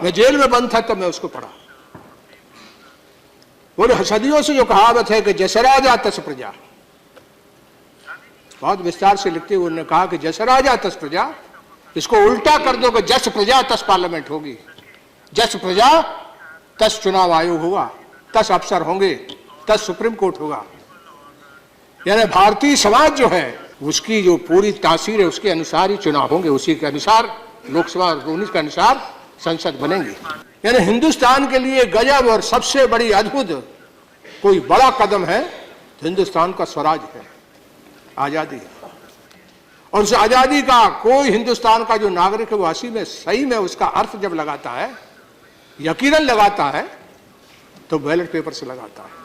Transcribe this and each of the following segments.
मैं जेल में बंद था तब मैं उसको पढ़ा। बोले सदियों से जो कहावत है कि जस राजा तस प्रजा, बहुत विस्तार से लिखते हुए उन्होंने कहा कि जस राजा तस प्रजा, इसको उल्टा कर दो कि जस प्रजा तस पार्लियामेंट होगी, जस प्रजा तस चुनाव आयोग होगा, तस अफसर होंगे, तस सुप्रीम कोर्ट होगा। यानी भारतीय समाज जो है उसकी जो पूरी तासीर है उसके अनुसार ही चुनाव होंगे, उसी के अनुसार लोकसभा और 19 के अनुसार संसद बनेंगी। यानी हिंदुस्तान के लिए गजब और सबसे बड़ी अद्भुत कोई बड़ा कदम है तो हिंदुस्तान का स्वराज है, आजादी। और उस आजादी का कोई हिंदुस्तान का जो नागरिक है वो सही में उसका अर्थ जब लगाता है, यकीनन लगाता है, तो बैलेट पेपर से लगाता है।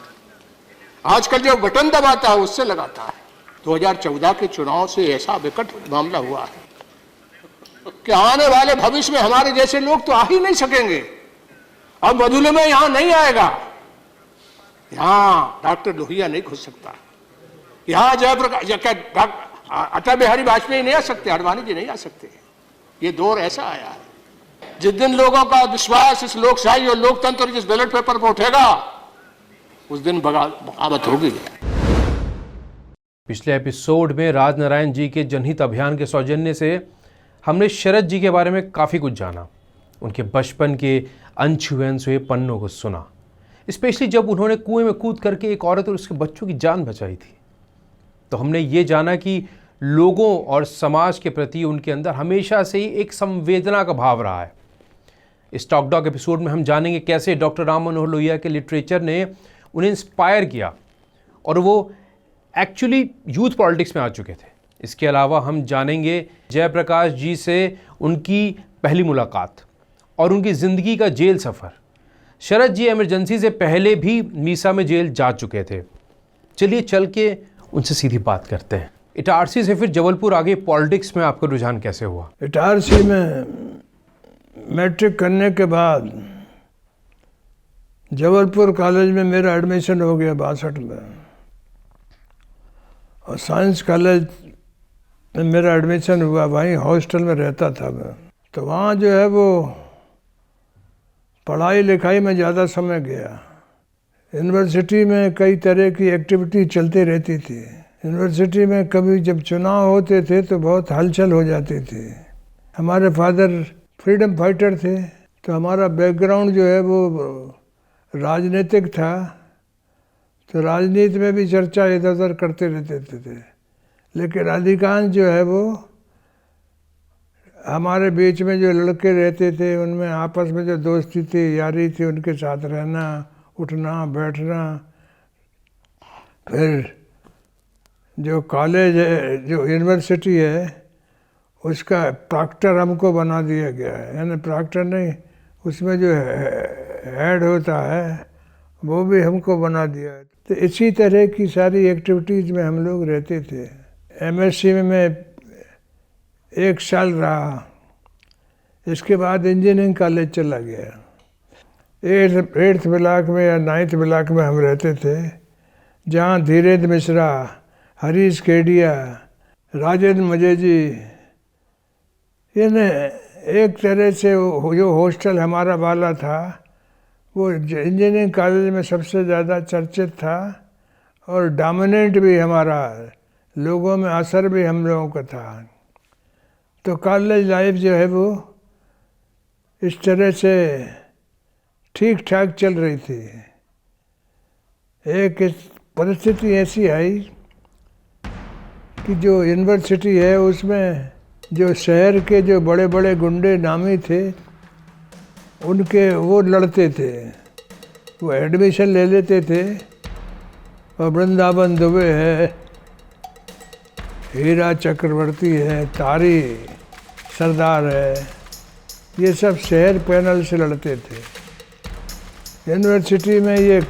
आजकल जो बटन दबाता है उससे लगाता है। 2014 के चुनाव से ऐसा विकट मामला हुआ है कि आने वाले भविष्य में हमारे जैसे लोग तो आ ही नहीं सकेंगे। अब मधुमेह यहां नहीं आएगा, यहां डॉक्टर लोहिया नहीं घुस सकता, यहां जयप्रकाश अटल बिहारी वाजपेयी नहीं आ सकते, अडवाणी जी नहीं आ सकते। ये दौर ऐसा आया है जिस दिन लोगों का विश्वास इस लोकशाही और लोकतंत्र जिस बैलेट पेपर पर उठेगा उस दिन बगावत होगी। पिछले एपिसोड में राजनारायण जी के जनहित अभियान के सौजन्य से हमने शरद जी के बारे में काफ़ी कुछ जाना, उनके बचपन के अनछुए पन्नों को सुना, स्पेशली जब उन्होंने कुएं में कूद करके एक औरत और उसके बच्चों की जान बचाई थी। तो हमने ये जाना कि लोगों और समाज के प्रति उनके अंदर हमेशा से ही एक संवेदना का भाव रहा है। इस टॉक डॉग एपिसोड में हम जानेंगे कैसे डॉक्टर राम मनोहर लोहिया के लिटरेचर ने उन्हें इंस्पायर किया और वो एक्चुअली यूथ पॉलिटिक्स में आ चुके थे। इसके अलावा हम जानेंगे जयप्रकाश जी से उनकी पहली मुलाकात और उनकी ज़िंदगी का जेल सफ़र। शरद जी इमरजेंसी से पहले भी मीसा में जेल जा चुके थे। चलिए चल के उनसे सीधी बात करते हैं। इटारसी से फिर जबलपुर आगे पॉलिटिक्स में आपका रुझान कैसे हुआ? इटारसी में मैट्रिक करने के बाद जबलपुर कॉलेज में मेरा एडमिशन हो गया 62 में, और साइंस कॉलेज में मेरा एडमिशन हुआ, वहीं हॉस्टल में रहता था मैं। तो वहाँ जो है वो पढ़ाई लिखाई में ज़्यादा समय गया। यूनिवर्सिटी में कई तरह की एक्टिविटी चलती रहती थी। यूनिवर्सिटी में कभी जब चुनाव होते थे तो बहुत हलचल हो जाती थी। हमारे फादर फ्रीडम फाइटर थे, तो हमारा बैकग्राउंड जो है वो राजनीतिक था, तो राजनीति में भी चर्चा इधर उधर करते रहते थे। लेकिन अधिकांश जो है वो हमारे बीच में जो लड़के रहते थे उनमें आपस में जो दोस्ती थी, यारी थी, उनके साथ रहना, उठना बैठना। फिर जो कॉलेज है, जो यूनिवर्सिटी है, उसका प्रॉक्टर हमको बना दिया गया है। यानी प्रॉक्टर नहीं, उसमें जो हेड होता है वो भी हमको बना दिया है। तो इसी तरह की सारी एक्टिविटीज़ में हम लोग रहते थे। एमएससी में मैं 1 साल रहा, इसके बाद इंजीनियरिंग कॉलेज चला गया। 8th ब्लॉक में या 9th ब्लॉक में हम रहते थे, जहाँ धीरेन्द्र मिश्रा, हरीश केडिया, राजेंद्र मजेजी, यानी एक तरह से जो हॉस्टल हमारा वाला था वो इंजीनियरिंग कॉलेज में सबसे ज़्यादा चर्चित था और डोमिनेंट भी हमारा, लोगों में असर भी हम लोगों का था। तो कॉलेज लाइफ जो है वो इस तरह से ठीक ठाक चल रही थी। एक परिस्थिति ऐसी आई कि जो यूनिवर्सिटी है उसमें जो शहर के जो बड़े बड़े गुंडे नामी थे उनके वो लड़ते थे, वो एडमिशन ले लेते थे। और वृंदावन दुबे है, हीरा चक्रवर्ती है, तारी सरदार है, ये सब शहर पैनल से लड़ते थे। यूनिवर्सिटी में ये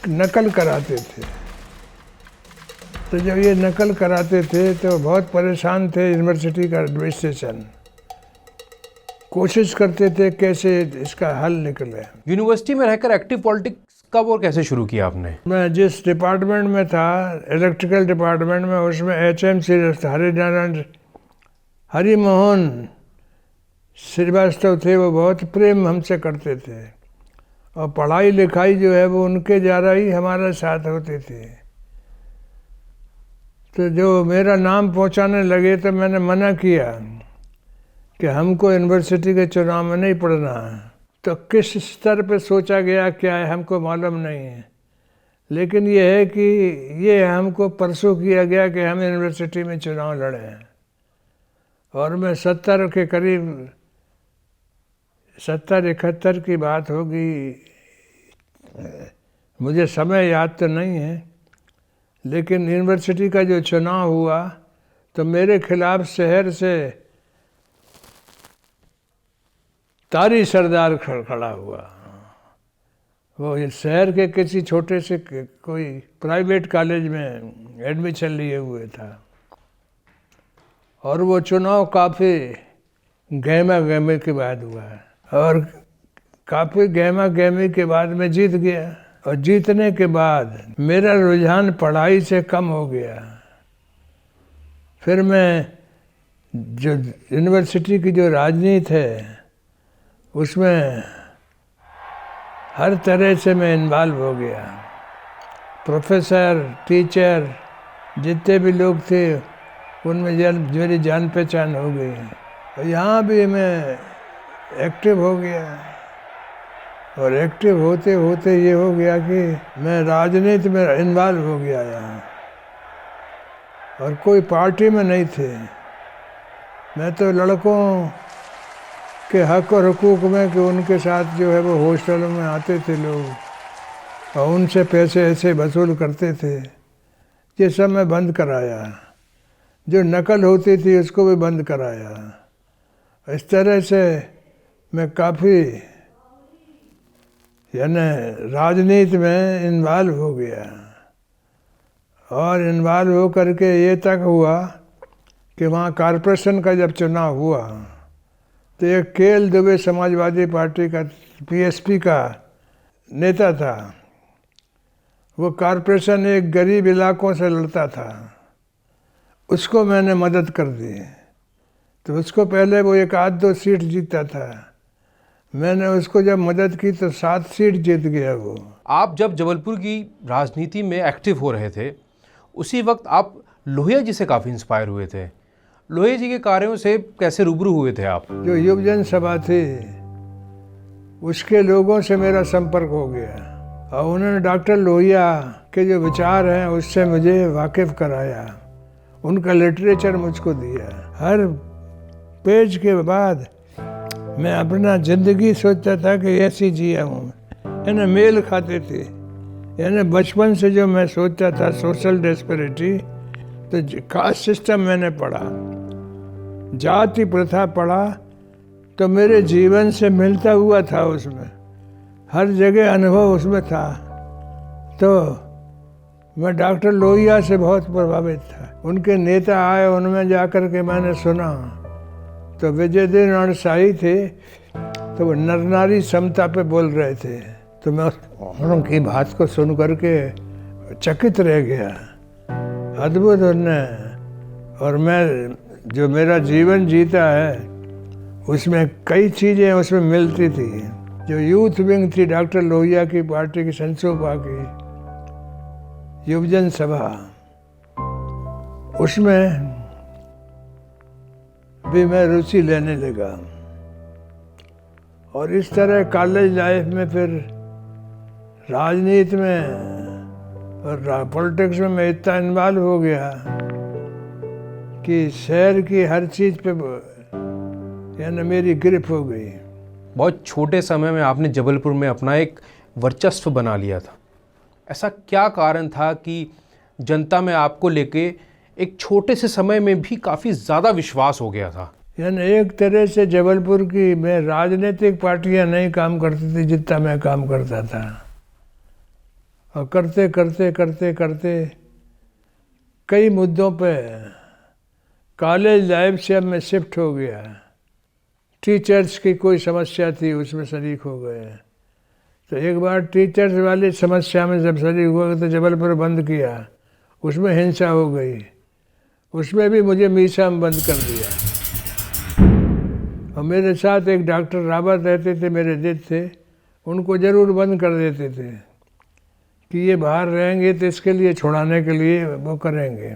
नकल कराते थे। तो जब ये नकल कराते थे तो बहुत परेशान थे यूनिवर्सिटी का एडमिनिस्ट्रेशन। कोशिश करते थे कैसे इसका हल निकले। यूनिवर्सिटी में रहकर एक्टिव पॉलिटिक्स कब और कैसे शुरू किया आपने? मैं जिस डिपार्टमेंट में था, इलेक्ट्रिकल डिपार्टमेंट में, उसमें HMC हरिमोहन श्रीवास्तव थे, वो बहुत प्रेम हमसे करते थे, और पढ़ाई लिखाई जो है वो उनके ज़्यादा ही हमारे साथ होती थी। तो जो मेरा नाम पहुंचाने लगे तो मैंने मना किया कि हमको यूनिवर्सिटी के चुनाव में नहीं पढ़ना है। तो किस स्तर पे सोचा गया क्या है हमको मालूम नहीं है, लेकिन ये है कि ये हमको परसों किया गया कि हम यूनिवर्सिटी में चुनाव लड़ें, और मैं 70 के करीब 70-71 की बात होगी, मुझे समय याद तो नहीं है, लेकिन यूनिवर्सिटी का जो चुनाव हुआ तो मेरे खिलाफ शहर से तारी सरदार खड़ा हुआ। वो शहर के किसी छोटे से कोई प्राइवेट कॉलेज में एडमिशन लिए हुए था, और वो चुनाव काफ़ी गहमा गहमी के बाद हुआ है, और काफ़ी गहमा गहमी के बाद मैं जीत गया। और जीतने के बाद मेरा रुझान पढ़ाई से कम हो गया। फिर मैं जो यूनिवर्सिटी की जो राजनीति है उसमें हर तरह से मैं इन्वॉल्व हो गया। प्रोफेसर, टीचर, जितने भी लोग थे उनमें मेरी जान पहचान हो गई, और यहाँ भी मैं एक्टिव हो गया। और एक्टिव होते होते ये हो गया कि मैं राजनीति में इन्वॉल्व हो गया यहाँ, और कोई पार्टी में नहीं थे। मैं तो लड़कों के हक और हुकूक में कि उनके साथ जो है वो हॉस्टलों में आते थे लोग और उनसे पैसे ऐसे वसूल करते थे, ये सब मैं बंद कराया। जो नकल होती थी उसको भी बंद कराया। इस तरह से मैं काफ़ी यानी राजनीति में इन्वॉल्व हो गया, और इन्वॉल्व हो करके ये तक हुआ कि वहाँ कॉरपोरेशन का जब चुनाव हुआ तो एक केएल दुबे समाजवादी पार्टी का पीएसपी का नेता था। वो कॉरपोरेशन एक गरीब इलाकों से लड़ता था, उसको मैंने मदद कर दी। तो उसको पहले वो 1-2 सीट जीता था, मैंने उसको जब मदद की तो 7 सीट जीत गया वो। आप जब जबलपुर की राजनीति में एक्टिव हो रहे थे उसी वक्त आप लोहिया जी से काफ़ी इंस्पायर हुए थे। लोहिया जी के कार्यों से कैसे रूबरू हुए थे आप? जो युवजन सभा थी उसके लोगों से मेरा संपर्क हो गया, और उन्होंने डॉक्टर लोहिया के जो विचार हैं उससे मुझे वाकिफ़ कराया, उनका लिटरेचर मुझको दिया। हर पेज के बाद मैं अपना ज़िंदगी सोचता था कि ऐसी जिया हूँ, यानी मेल खाते थे। यानी बचपन से जो मैं सोचता था सोशल डेस्परिटी, तो कास्ट सिस्टम मैंने पढ़ा, जाति प्रथा पढ़ा, तो मेरे जीवन से मिलता हुआ था, उसमें हर जगह अनुभव उसमें था। तो मैं डॉक्टर लोहिया से बहुत प्रभावित था। उनके नेता आए, उनमें जाकर के मैंने सुना तो विजय दिन शाही थे, तो वो नर नारी समता पे बोल रहे थे। तो मैं उनकी बात को सुन करके चकित रह गया, अद्भुत उनने। और मैं जो मेरा जीवन जीता है उसमें कई चीज़ें उसमें मिलती थी। जो यूथ विंग थी डॉक्टर लोहिया की पार्टी की, संसोपा की युवजन सभा, उसमें भी मैं रुचि लेने लगा। और इस तरह कॉलेज लाइफ में, फिर राजनीति में और पॉलिटिक्स में मैं इतना इन्वॉल्व हो गया कि शहर की हर चीज़ पे यानी मेरी गिरफ्त हो गई। बहुत छोटे समय में आपने जबलपुर में अपना एक वर्चस्व बना लिया था। ऐसा क्या कारण था कि जनता में आपको लेके एक छोटे से समय में भी काफ़ी ज़्यादा विश्वास हो गया था? यानी एक तरह से जबलपुर की में राजनीतिक पार्टियां नहीं काम करती थी जितना मैं काम करता था, और करते करते करते करते कई मुद्दों पे कॉलेज लाइफ से अब मैं शिफ्ट हो गया। टीचर्स की कोई समस्या थी उसमें शरीक हो गए। तो एक बार टीचर्स वाली समस्या में जब शरीक हुआ तो जबलपुर बंद किया, उसमें हिंसा हो गई, उसमें भी मुझे मीसा में बंद कर दिया। और मेरे साथ एक डॉक्टर रावत रहते थे, मेरे जेठ थे, उनको ज़रूर बंद कर देते थे कि ये बाहर रहेंगे तो इसके लिए छुड़ाने के लिए वो करेंगे।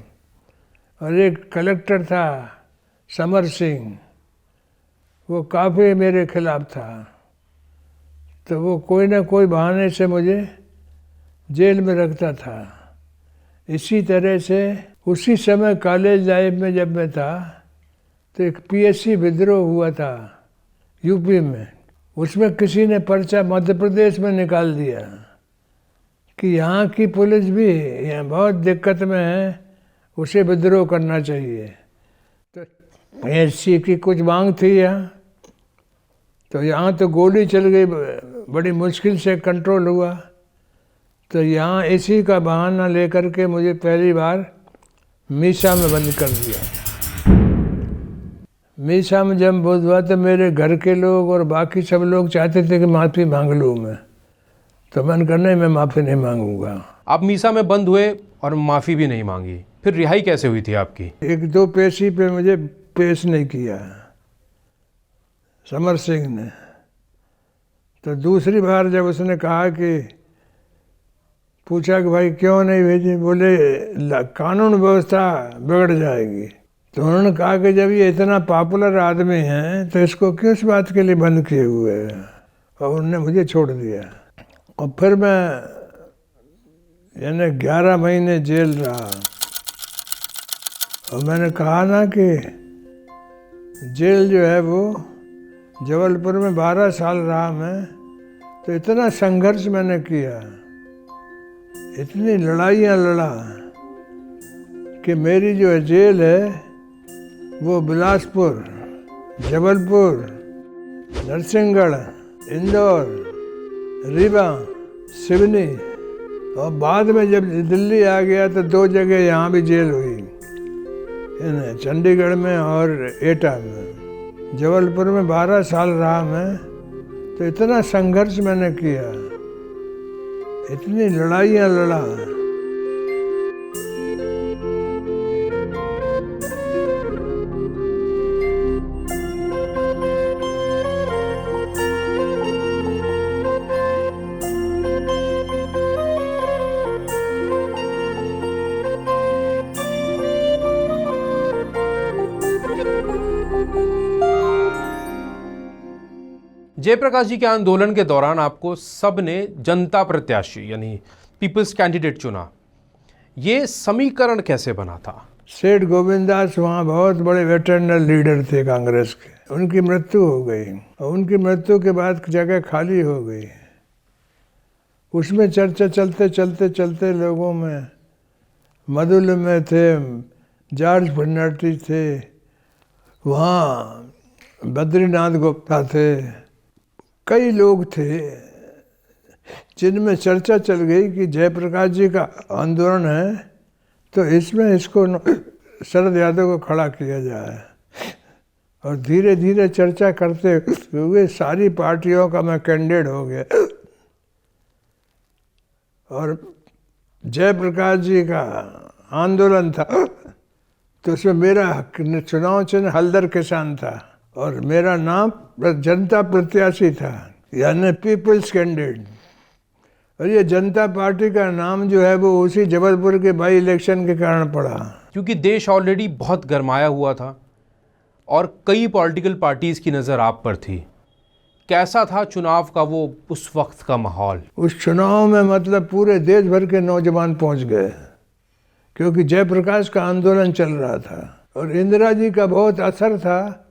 और एक कलेक्टर था समर सिंह, वो काफ़ी मेरे खिलाफ था, तो वो कोई ना कोई बहाने से मुझे जेल में रखता था। इसी तरह से उसी समय कॉलेज लाइफ में जब मैं था तो एक पीएससी विद्रोह हुआ था यूपी में। उसमें किसी ने पर्चा मध्य प्रदेश में निकाल दिया कि यहाँ की पुलिस भी यहाँ बहुत दिक्कत में है, उसे विद्रोह करना चाहिए। तो पीएससी की कुछ मांग थी यहाँ, तो यहाँ तो गोली चल गई, बड़ी मुश्किल से कंट्रोल हुआ। तो यहाँ इसी का बहाना लेकर के मुझे पहली बार मीसा में बंद कर दिया। मीसा में जब बंद हुआ तो मेरे घर के लोग और बाकी सब लोग चाहते थे कि माफ़ी मांग लूँ मैं, तो मैंने कहा नहीं, मैं माफ़ी नहीं मांगूंगा। आप मीसा में बंद हुए और माफ़ी भी नहीं मांगी, फिर रिहाई कैसे हुई थी आपकी? एक दो पेशी पे मुझे पेश नहीं किया समर सिंह ने। तो दूसरी बार जब उसने कहा कि पूछा कि भाई क्यों नहीं भेजे, बोले कानून व्यवस्था बिगड़ जाएगी। तो उन्होंने कहा कि जब ये इतना पॉपुलर आदमी है तो इसको किस बात के लिए बंद किए हुए हैं, और उन्होंने मुझे छोड़ दिया। और फिर मैं यानी 11 महीने जेल रहा। और मैंने कहा ना कि जेल जो है वो जबलपुर में 12 साल रहा मैं, तो इतना संघर्ष मैंने किया, इतनी लड़ाइयाँ लड़ा कि मेरी जो जेल है वो बिलासपुर, जबलपुर, नरसिंहगढ़, इंदौर, रीवा, सिवनी, और बाद में जब दिल्ली आ गया तो 2 जगह यहाँ भी जेल हुई, चंडीगढ़ में और एटा में। जबलपुर में 12 साल रहा मैं, तो इतना संघर्ष मैंने किया, इतनी लड़ाइयाँ लड़ा। जयप्रकाश जी के आंदोलन के दौरान आपको सबने जनता प्रत्याशी यानी पीपल्स कैंडिडेट चुना, ये समीकरण कैसे बना था? सेठ गोविंदास वहाँ बहुत बड़े वेटरनल लीडर थे कांग्रेस के, उनकी मृत्यु हो गई, और उनकी मृत्यु के बाद जगह खाली हो गई। उसमें चर्चा चलते चलते चलते लोगों में मधुल में थे, जॉर्ज फर्नांडिस थे, वहाँ बद्रीनाथ गुप्ता थे, कई लोग थे जिनमें चर्चा चल गई कि जयप्रकाश जी का आंदोलन है तो इसमें इसको शरद यादव को खड़ा किया जाए। और धीरे धीरे चर्चा करते हुए सारी पार्टियों का मैं कैंडिडेट हो गया। और जयप्रकाश जी का आंदोलन था तो उसमें मेरा चुनाव चिन्ह हल्दर किसान था और मेरा नाम जनता प्रत्याशी था, यानी पीपल्स कैंडिडेट। और ये जनता पार्टी का नाम जो है वो उसी जबलपुर के बाई इलेक्शन के कारण पड़ा, क्योंकि देश ऑलरेडी बहुत गरमाया हुआ था और कई पॉलिटिकल पार्टीज की नज़र आप पर थी। कैसा था चुनाव का वो उस वक्त का माहौल? उस चुनाव में मतलब पूरे देश भर के नौजवान पहुंच गए, क्योंकि जयप्रकाश का आंदोलन चल रहा था। और इंदिरा जी का बहुत असर था,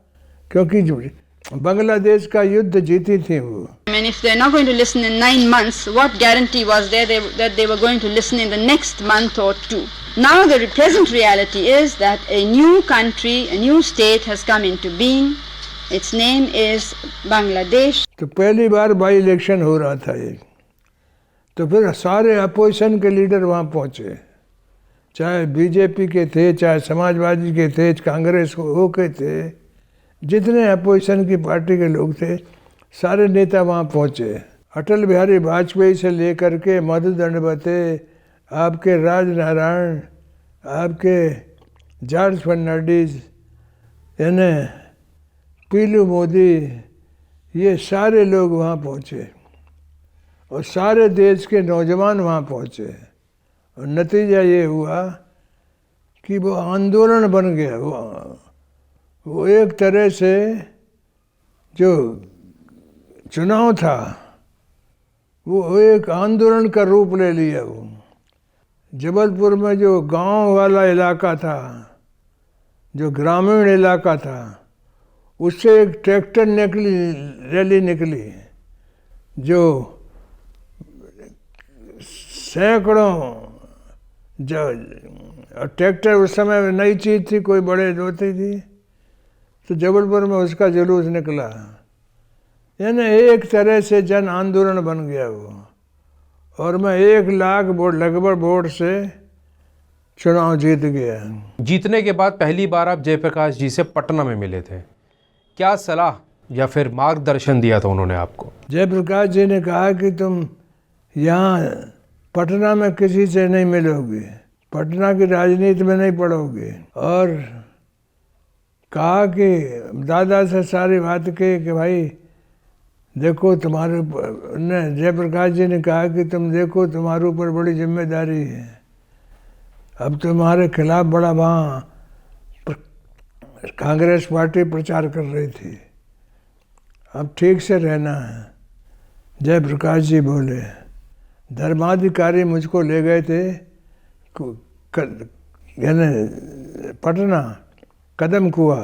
क्योंकि बांग्लादेश का युद्ध जीती थी वो। And if they're not going to listen in 9 months, what guarantee was there that they were going to listen in the next month or two? Now the present reality is that a new country, a new state has come into being. Its name is Bangladesh. तो पहली बार by election हो रहा था ये, तो फिर सारे opposition के लीडर वहाँ पहुँचे, चाहे बीजेपी के थे, चाहे समाजवादी के थे, कांग्रेस हो के थे, जितने अपोजिशन की पार्टी के लोग थे सारे नेता वहाँ पहुँचे। अटल बिहारी वाजपेयी से लेकर के मधु दंडवते, आपके राजनारायण, आपके जॉर्ज फर्नांडिस, यानी पीलू मोदी, ये सारे लोग वहाँ पहुँचे और सारे देश के नौजवान वहाँ पहुँचे और नतीजा ये हुआ कि वो आंदोलन बन गया। वो एक तरह से जो चुनाव था वो एक आंदोलन का रूप ले लिया। वो जबलपुर में जो गांव वाला इलाका था, जो ग्रामीण इलाका था, उससे एक ट्रैक्टर रैली निकली जो सैकड़ों, जो ट्रैक्टर उस समय नई चीज़ थी, कोई बड़े होती थी, तो जबलपुर में उसका जुलूस निकला। यानी एक तरह से जन आंदोलन बन गया वो। और मैं 1 लाख वोट लगभग वोट से चुनाव जीत गया। जीतने के बाद पहली बार आप जयप्रकाश जी से पटना में मिले थे, क्या सलाह या फिर मार्गदर्शन दिया था उन्होंने आपको? जयप्रकाश जी ने कहा कि तुम यहाँ पटना में किसी से नहीं मिलोगे, पटना की राजनीति में नहीं पढ़ोगे, और कहा कि दादा से सारी बात कही कि भाई देखो तुम्हारे ऊपर, जयप्रकाश जी ने कहा कि तुम देखो तुम्हारे ऊपर बड़ी जिम्मेदारी है, अब तुम्हारे खिलाफ बड़ा वहाँ कांग्रेस पार्टी प्रचार कर रही थी, अब ठीक से रहना है। जयप्रकाश जी बोले, धर्माधिकारी मुझको ले गए थे यानी पटना कदम कुआ,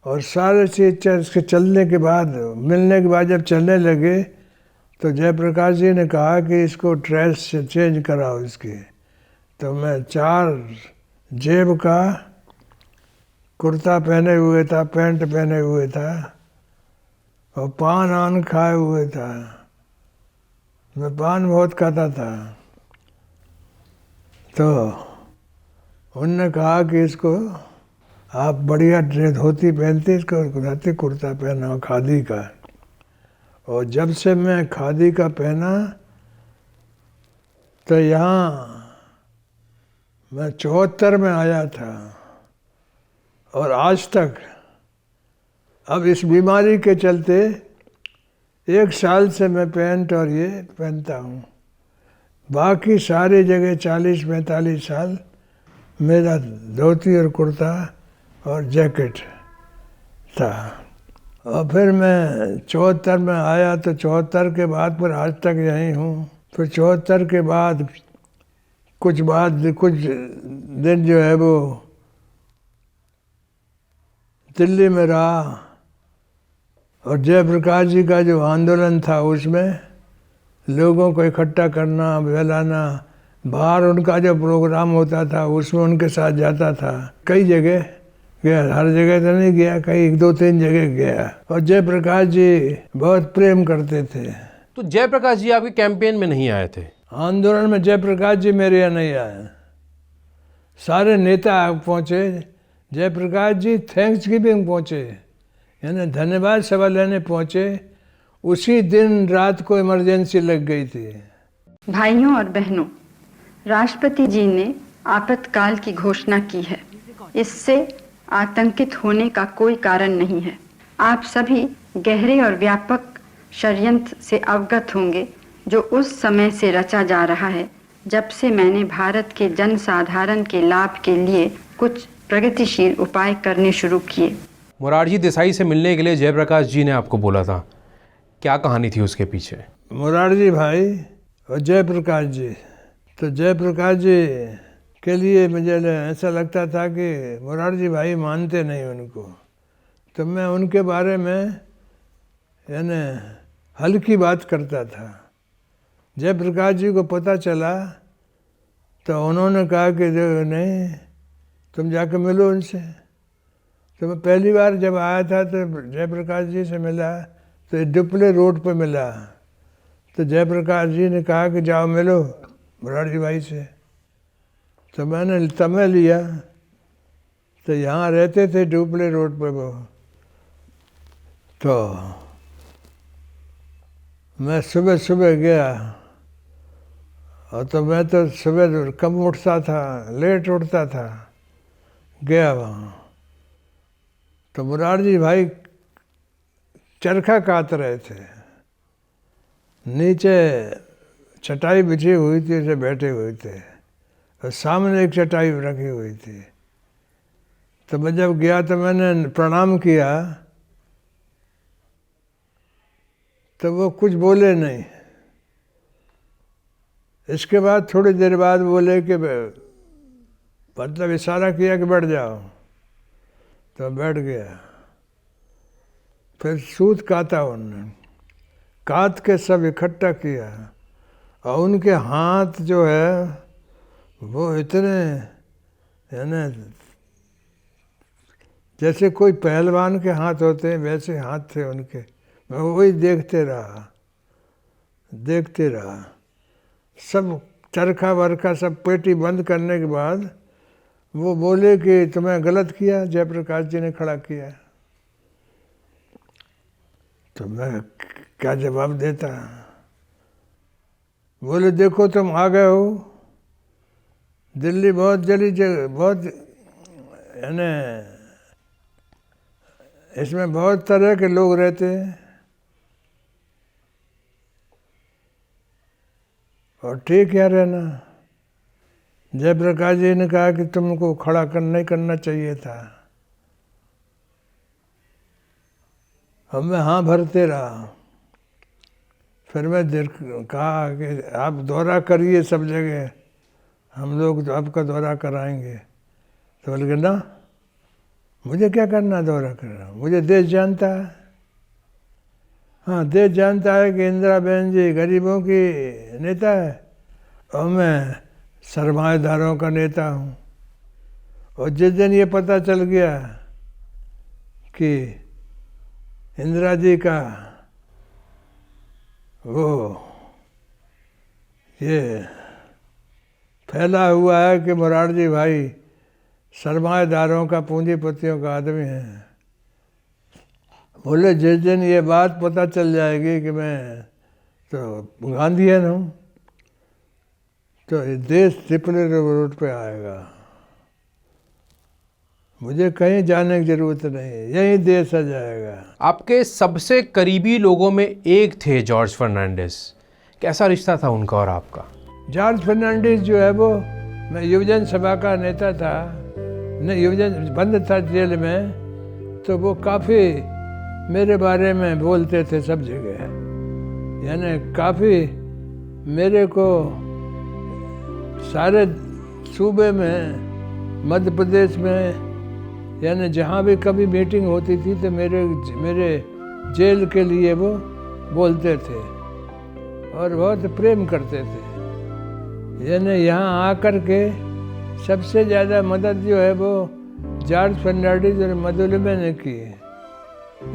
और सारे चीज इसके चलने के बाद, मिलने के बाद जब चलने लगे तो जयप्रकाश जी ने कहा कि इसको ड्रेस से चेंज कराओ इसकी। तो मैं 4 जेब का कुर्ता पहने हुए था, पैंट पहने हुए था और पान आन खाए हुए था। मैं पान बहुत खाता था। तो उनने कहा कि इसको आप बढ़िया ड्रेस धोती पहनते, इसको धोती कुर्ता पहना खादी का। और जब से मैं खादी का पहना तो यहाँ मैं 74 में आया था और आज तक, अब इस बीमारी के चलते 1 साल से मैं पैंट और ये पहनता हूँ, बाकी सारी जगह 40-45 साल मेरा धोती और कुर्ता और जैकेट था। और फिर मैं 74 में आया तो 74 के बाद फिर आज तक यहीं हूँ। फिर 74 के बाद कुछ दिन जो है वो दिल्ली में रहा, और जयप्रकाश जी का जो आंदोलन था उसमें लोगों को इकट्ठा करना, फैलाना, बाहर उनका जो प्रोग्राम होता था उसमें उनके साथ जाता था। कई जगह गया, हर जगह तो नहीं गया, कई 2-3 जगह गया। और जयप्रकाश जी बहुत प्रेम करते थे। तो जयप्रकाश जी आपके कैंपेन में नहीं आए थे? आंदोलन में जयप्रकाश जी मेरे यहाँ नहीं आए, सारे नेता पहुँचे। जयप्रकाश जी थैंक्स गिविंग पहुँचे, यानी धन्यवाद सभा लेने पहुँचे। उसी दिन रात को इमरजेंसी लग गई थी। भाइयों और बहनों, राष्ट्रपति जी ने आपातकाल की घोषणा की है। इससे आतंकित होने का कोई कारण नहीं है। आप सभी गहरे और व्यापक षड्यंत्र से अवगत होंगे जो उस समय से रचा जा रहा है जब से मैंने भारत के जनसाधारण के लाभ के लिए कुछ प्रगतिशील उपाय करने शुरू किए। मोरारजी देसाई से मिलने के लिए जयप्रकाश जी ने आपको बोला था, क्या कहानी थी उसके पीछे? मोरारजी भाई और जयप्रकाश जी, तो जयप्रकाश जी के लिए मुझे ऐसा लगता था कि मोरारजी भाई मानते नहीं उनको, तो मैं उनके बारे में यानी हल्की बात करता था। जयप्रकाश जी को पता चला तो उन्होंने कहा कि नहीं, तुम जाके मिलो उनसे। तो मैं पहली बार जब आया था तो जयप्रकाश जी से मिला तो डुप्ले रोड पे मिला। तो जयप्रकाश जी ने कहा कि जाओ मिलो मोरारजी भाई से। तो मैंने समय लिया, तो यहाँ रहते थे डुप्ले रोड पे वो। तो मैं सुबह सुबह गया, और तो मैं तो सुबह कम उठता था, लेट उठता था, गया वहाँ। तो मुरारजी भाई चरखा काट रहे थे, नीचे चटाई बिछी हुई थी, उसे बैठे हुए थे और सामने एक चटाई रखी हुई थी। तो मैं जब गया तो मैंने प्रणाम किया, तो वो कुछ बोले नहीं। इसके बाद थोड़ी देर बाद बोले कि मतलब इशारा किया कि बैठ जाओ, तो बैठ गया। फिर सूत काटा उन्होंने, काट के सब इकट्ठा किया और उनके हाथ जो है वो इतने यानी जैसे कोई पहलवान के हाथ होते हैं वैसे हाथ थे उनके। मैं वही देखते रहा। सब चरखा वरखा सब पेटी बंद करने के बाद वो बोले कि तुम्हें गलत किया, जयप्रकाश जी ने खड़ा किया। तो मैं क्या जवाब देता। बोले देखो तुम आ गए हो, दिल्ली बहुत जली जगह, बहुत यानी इसमें बहुत तरह के लोग रहते हैं और ठीक है रहना। जयप्रकाश जी ने कहा कि तुमको खड़ा नहीं करना चाहिए था। अब मैं हाँ भरते रहा। फिर मैं कहा कि आप दौरा करिए सब जगह, हम लोग तो आपका दौरा कराएंगे। तो बोले ना, मुझे क्या करना दौरा करना, मुझे देश जानता है। हाँ, देश जानता है कि इंदिरा बहन जी गरीबों की नेता है और मैं सरमाएदारों का नेता हूँ। और जिस दिन ये पता चल गया कि इंदिरा जी का वो ये फैला हुआ है कि मुरारजी भाई सरमाएदारों का, पूंजीपतियों का आदमी है, बोले जिस दिन ये बात पता चल जाएगी कि मैं तो गांधीयन हूँ तो ये देश ट्रिपल रोड पे आएगा, मुझे कहीं जाने की जरूरत नहीं है, यही देश आ जाएगा। आपके सबसे करीबी लोगों में एक थे जॉर्ज फर्नांडिस। कैसा रिश्ता था उनका और आपका? जॉर्ज फर्नांडिस जो है वो, मैं युवजन सभा का नेता था, नहीं युवजन बंद था जेल में, तो वो काफ़ी मेरे बारे में बोलते थे सब जगह, यानी काफ़ी मेरे को सारे सूबे में, मध्य प्रदेश में, यानी जहाँ भी कभी मीटिंग होती थी तो मेरे जेल के लिए वो बोलते थे और बहुत प्रेम करते थे। यानी यहाँ आकर के सबसे ज़्यादा मदद जो है वो जॉर्ज फर्नांडिस और मधुलिमा ने की।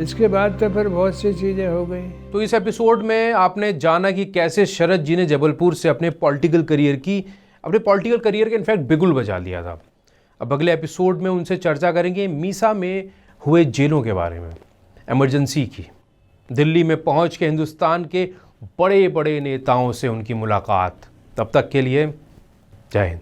इसके बाद तो फिर बहुत सी चीज़ें हो गई। तो इस एपिसोड में आपने जाना कि कैसे शरद जी ने जबलपुर से अपने पॉलिटिकल करियर के इनफैक्ट बिगुल बजा लिया था। अब अगले एपिसोड में उनसे चर्चा करेंगे मीसा में हुए जेलों के बारे में, इमरजेंसी की, दिल्ली में पहुंच के हिंदुस्तान के बड़े बड़े नेताओं से उनकी मुलाकात। तब तक के लिए जय हिंद।